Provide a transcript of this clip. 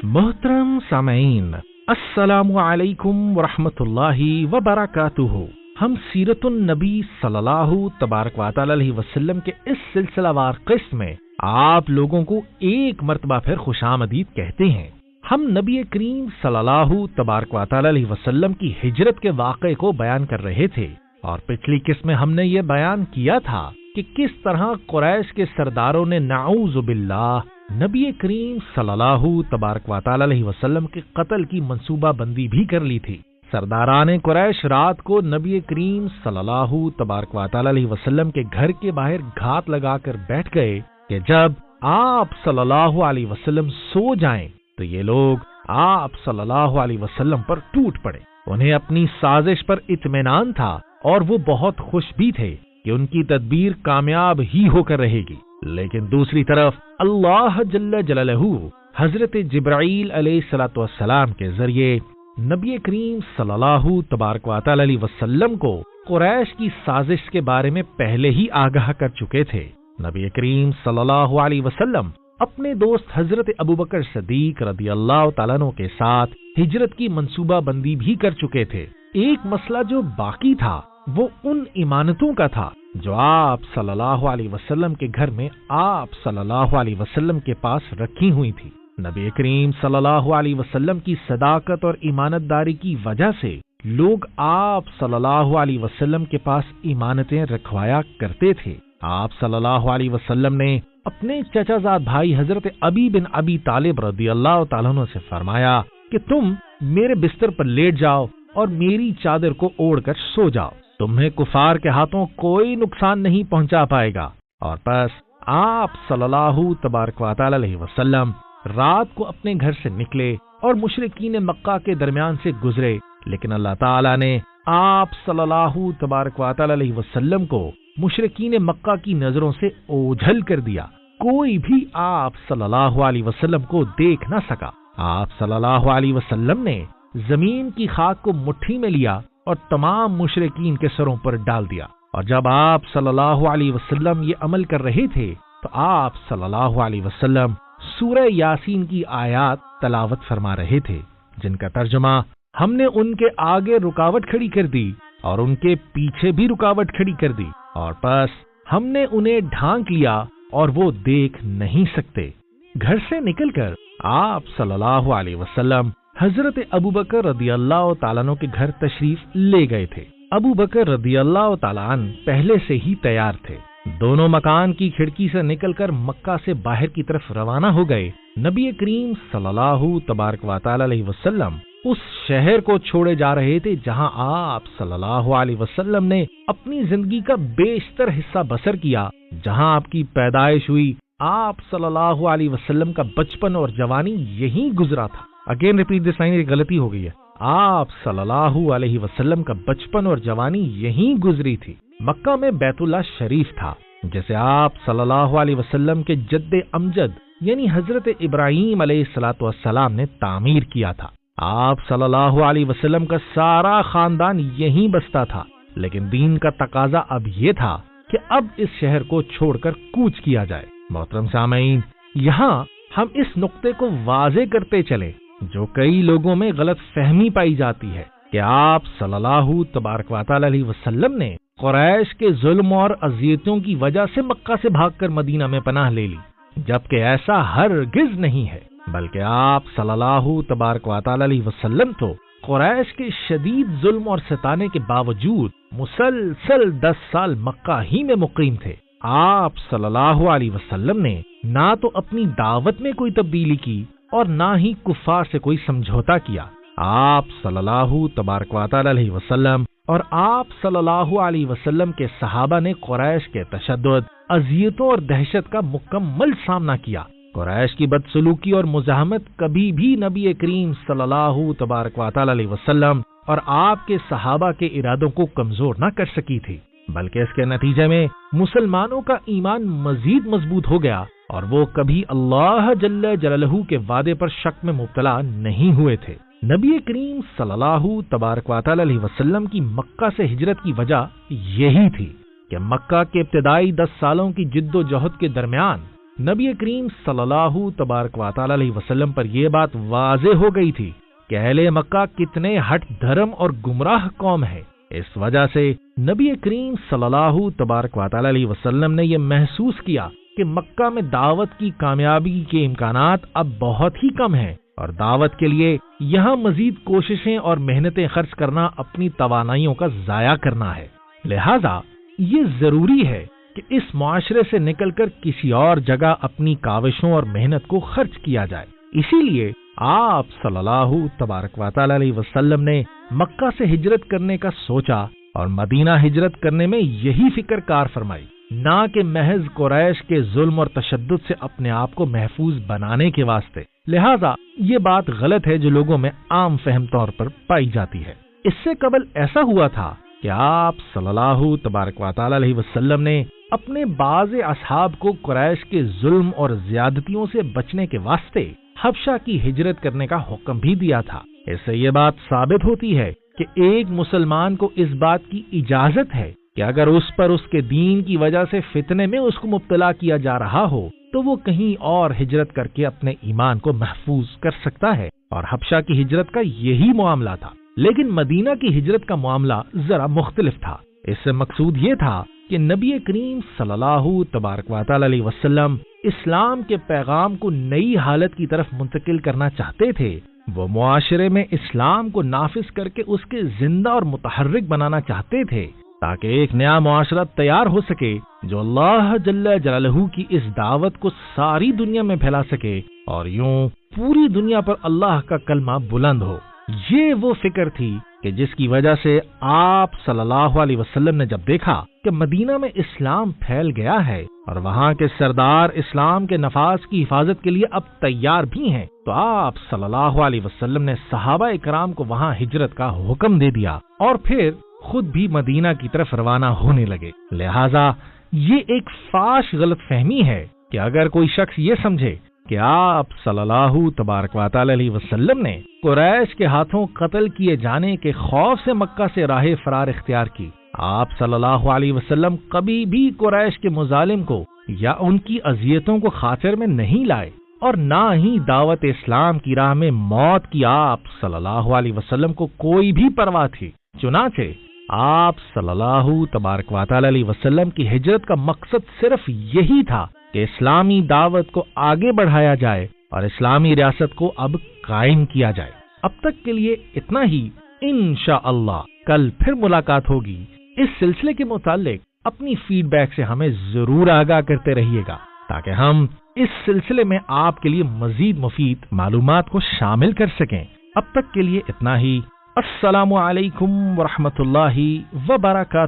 محترم سامعین، السلام علیکم ورحمۃ اللہ وبرکاتہ۔ ہم سیرت النبی صلی اللہ تبارک و تعالی علیہ وسلم کے اس سلسلہ وار قسط میں آپ لوگوں کو ایک مرتبہ پھر خوش آمدید کہتے ہیں۔ ہم نبی کریم صلی اللہ تبارک و تعالی علیہ وسلم کی ہجرت کے واقعے کو بیان کر رہے تھے، اور پچھلی قسط میں ہم نے یہ بیان کیا تھا کہ کس طرح قریش کے سرداروں نے نعوذ باللہ نبی کریم صلی اللہ تبارک و تعالی علیہ وسلم کے قتل کی منصوبہ بندی بھی کر لی تھی۔ سرداران قریش رات کو نبی کریم صلی اللہ تبارک و تعالی علیہ وسلم کے گھر کے باہر گھات لگا کر بیٹھ گئے کہ جب آپ صلی اللہ علیہ وسلم سو جائیں تو یہ لوگ آپ صلی اللہ علیہ وسلم پر ٹوٹ پڑے۔ انہیں اپنی سازش پر اطمینان تھا اور وہ بہت خوش بھی تھے کہ ان کی تدبیر کامیاب ہی ہو کر رہے گی، لیکن دوسری طرف اللہ جل جلالہ حضرت جبرائیل علیہ الصلوۃ والسلام کے ذریعے نبی کریم صلی اللہ تبارک و تعالی علیہ وسلم کو قریش کی سازش کے بارے میں پہلے ہی آگاہ کر چکے تھے۔ نبی کریم صلی اللہ علیہ وسلم اپنے دوست حضرت ابوبکر صدیق رضی اللہ تعالیٰ عنہ کے ساتھ ہجرت کی منصوبہ بندی بھی کر چکے تھے۔ ایک مسئلہ جو باقی تھا وہ ان امانتوں کا تھا جو آپ صلی اللہ علیہ وسلم کے گھر میں آپ صلی اللہ علیہ وسلم کے پاس رکھی ہوئی تھی۔ نبی کریم صلی اللہ علیہ وسلم کی صداقت اور امانت داری کی وجہ سے لوگ آپ صلی اللہ علیہ وسلم کے پاس امانتیں رکھوایا کرتے تھے۔ آپ صلی اللہ علیہ وسلم نے اپنے چچا زاد بھائی حضرت ابی بن ابی طالب رضی اللہ تعالیٰ عنہ سے فرمایا کہ تم میرے بستر پر لیٹ جاؤ اور میری چادر کو اوڑھ کر سو جاؤ، تمہیں کفار کے ہاتھوں کوئی نقصان نہیں پہنچا پائے گا۔ اور پس آپ صلی اللہ تبارک و تعالی علیہ وسلم رات کو اپنے گھر سے نکلے اور مشرکین مکہ کے درمیان سے گزرے، لیکن اللہ تعالیٰ نے آپ صلی اللہ تبارک و تعالی علیہ وسلم کو مشرکین مکہ کی نظروں سے اوجھل کر دیا۔ کوئی بھی آپ صلی اللہ علیہ وسلم کو دیکھ نہ سکا۔ آپ صلی اللہ علیہ وسلم نے زمین کی خاک کو مٹھی میں لیا اور تمام مشرکین کے سروں پر ڈال دیا، اور جب آپ صلی اللہ علیہ وسلم یہ عمل کر رہے تھے تو آپ صلی اللہ علیہ وسلم سورہ یاسین کی آیات تلاوت فرما رہے تھے، جن کا ترجمہ ہم نے ان کے آگے رکاوٹ کھڑی کر دی اور ان کے پیچھے بھی رکاوٹ کھڑی کر دی، اور پس ہم نے انہیں ڈھانک لیا اور وہ دیکھ نہیں سکتے۔ گھر سے نکل کر آپ صلی اللہ علیہ وسلم حضرت ابوبکر رضی اللہ تعالیٰ عنہ کے گھر تشریف لے گئے تھے۔ ابوبکر رضی اللہ تعالیٰ عنہ پہلے سے ہی تیار تھے۔ دونوں مکان کی کھڑکی سے نکل کر مکہ سے باہر کی طرف روانہ ہو گئے۔ نبی کریم صلی اللہ تبارک و تعالی علیہ وسلم اس شہر کو چھوڑے جا رہے تھے جہاں آپ صلی اللہ علیہ وسلم نے اپنی زندگی کا بیشتر حصہ بسر کیا، جہاں آپ کی پیدائش ہوئی۔ آپ صلی اللہ علیہ وسلم کا بچپن اور جوانی یہیں گزرا تھا۔ اگین ریپیٹ دس لائن، غلطی ہو گئی ہے۔ آپ صلی اللہ علیہ وسلم کا بچپن اور جوانی یہیں گزری تھی۔ مکہ میں بیت اللہ شریف تھا، جسے آپ صلی اللہ علیہ وسلم کے جد امجد یعنی حضرت ابراہیم علیہ الصلوۃ والسلام نے تعمیر کیا تھا۔ آپ صلی اللہ علیہ وسلم کا سارا خاندان یہیں بستا تھا، لیکن دین کا تقاضا اب یہ تھا کہ اب اس شہر کو چھوڑ کر کوچ کیا جائے۔ محترم سامعین، یہاں ہم اس نقطے کو واضح کرتے چلیں جو کئی لوگوں میں غلط فہمی پائی جاتی ہے کہ آپ صلی اللہ تبارک و تعالی علیہ وسلم نے قریش کے ظلم اور اذیتوں کی وجہ سے مکہ سے بھاگ کر مدینہ میں پناہ لے لی، جبکہ ایسا ہرگز نہیں ہے، بلکہ آپ صلی اللہ تبارک و تعالی علیہ وسلم تو قریش کے شدید ظلم اور ستانے کے باوجود مسلسل 10 سال مکہ ہی میں مقیم تھے۔ آپ صلی اللہ علیہ وسلم نے نہ تو اپنی دعوت میں کوئی تبدیلی کی اور نہ ہی کفار سے کوئی سمجھوتا کیا۔ آپ صلی اللہ تبارک و تعالی علیہ وسلم اور آپ صلی اللہ علیہ وسلم کے صحابہ نے قریش کے تشدد، اذیتوں اور دہشت کا مکمل سامنا کیا۔ قریش کی بدسلوکی اور مزاحمت کبھی بھی نبی کریم صلی اللہ تبارک و تعالی علیہ وسلم اور آپ کے صحابہ کے ارادوں کو کمزور نہ کر سکی تھی، بلکہ اس کے نتیجے میں مسلمانوں کا ایمان مزید مضبوط ہو گیا اور وہ کبھی اللہ جل جلالہ کے وعدے پر شک میں مبتلا نہیں ہوئے تھے۔ نبی کریم صلی اللہ تبارک و تعالی علیہ وسلم کی مکہ سے ہجرت کی وجہ یہی تھی کہ مکہ کے ابتدائی 10 سالوں کی جد و جہد کے درمیان نبی کریم صلی اللہ تبارک و تعالی علیہ وسلم پر یہ بات واضح ہو گئی تھی کہ اہل مکہ کتنے ہٹ دھرم اور گمراہ قوم ہے۔ اس وجہ سے نبی کریم صلی اللہ تبارک و تعالی علیہ وسلم نے یہ محسوس کیا کہ مکہ میں دعوت کی کامیابی کے امکانات اب بہت ہی کم ہیں، اور دعوت کے لیے یہاں مزید کوششیں اور محنتیں خرچ کرنا اپنی توانائیوں کا ضائع کرنا ہے۔ لہذا یہ ضروری ہے کہ اس معاشرے سے نکل کر کسی اور جگہ اپنی کاوشوں اور محنت کو خرچ کیا جائے۔ اسی لیے آپ صلی اللہ تبارک و تعالی علیہ وسلم نے مکہ سے ہجرت کرنے کا سوچا اور مدینہ ہجرت کرنے میں یہی فکر کار فرمائی، نہ کہ محض قریش کے ظلم اور تشدد سے اپنے آپ کو محفوظ بنانے کے واسطے۔ لہذا یہ بات غلط ہے جو لوگوں میں عام فہم طور پر پائی جاتی ہے۔ اس سے قبل ایسا ہوا تھا کہ آپ صلی اللہ تبارک و تعالی علیہ وسلم نے اپنے بعض اصحاب کو قریش کے ظلم اور زیادتیوں سے بچنے کے واسطے حبشہ کی ہجرت کرنے کا حکم بھی دیا تھا۔ اس سے یہ بات ثابت ہوتی ہے کہ ایک مسلمان کو اس بات کی اجازت ہے کہ اگر اس پر اس کے دین کی وجہ سے فتنے میں اس کو مبتلا کیا جا رہا ہو تو وہ کہیں اور ہجرت کر کے اپنے ایمان کو محفوظ کر سکتا ہے، اور حبشہ کی ہجرت کا یہی معاملہ تھا۔ لیکن مدینہ کی ہجرت کا معاملہ ذرا مختلف تھا۔ اس سے مقصود یہ تھا کہ نبی کریم صلی اللہ تبارک و تعالی علیہ وسلم اسلام کے پیغام کو نئی حالت کی طرف منتقل کرنا چاہتے تھے۔ وہ معاشرے میں اسلام کو نافذ کر کے اس کے زندہ اور متحرک بنانا چاہتے تھے، تاکہ ایک نیا معاشرہ تیار ہو سکے جو اللہ جل جلالہ کی اس دعوت کو ساری دنیا میں پھیلا سکے، اور یوں پوری دنیا پر اللہ کا کلمہ بلند ہو۔ یہ وہ فکر تھی کہ جس کی وجہ سے آپ صلی اللہ علیہ وسلم نے جب دیکھا کہ مدینہ میں اسلام پھیل گیا ہے اور وہاں کے سردار اسلام کے نفاذ کی حفاظت کے لیے اب تیار بھی ہیں، تو آپ صلی اللہ علیہ وسلم نے صحابہ اکرام کو وہاں ہجرت کا حکم دے دیا اور پھر خود بھی مدینہ کی طرف روانہ ہونے لگے۔ لہٰذا یہ ایک فاش غلط فہمی ہے کہ اگر کوئی شخص یہ سمجھے کہ آپ صلی اللہ تبارک و تعالی علیہ وسلم نے قریش کے ہاتھوں قتل کیے جانے کے خوف سے مکہ سے راہ فرار اختیار کی، آپ صلی اللہ علیہ وسلم کبھی بھی قریش کے مظالم کو یا ان کی اذیتوں کو خاطر میں نہیں لائے، اور نہ ہی دعوت اسلام کی راہ میں موت کی آپ صلی اللہ علیہ وسلم کو کوئی بھی پرواہ تھی۔ چنانچہ آپ صلی اللہ تبارک و تعالی علیہ وسلم کی ہجرت کا مقصد صرف یہی تھا کہ اسلامی دعوت کو آگے بڑھایا جائے اور اسلامی ریاست کو اب قائم کیا جائے۔ اب تک کے لیے اتنا ہی، انشاءاللہ کل پھر ملاقات ہوگی۔ اس سلسلے کے متعلق اپنی فیڈ بیک سے ہمیں ضرور آگاہ کرتے رہیے گا تاکہ ہم اس سلسلے میں آپ کے لیے مزید مفید معلومات کو شامل کر سکیں۔ اب تک کے لیے اتنا ہی۔ السلام علیکم ورحمۃ اللہ وبرکاتہ۔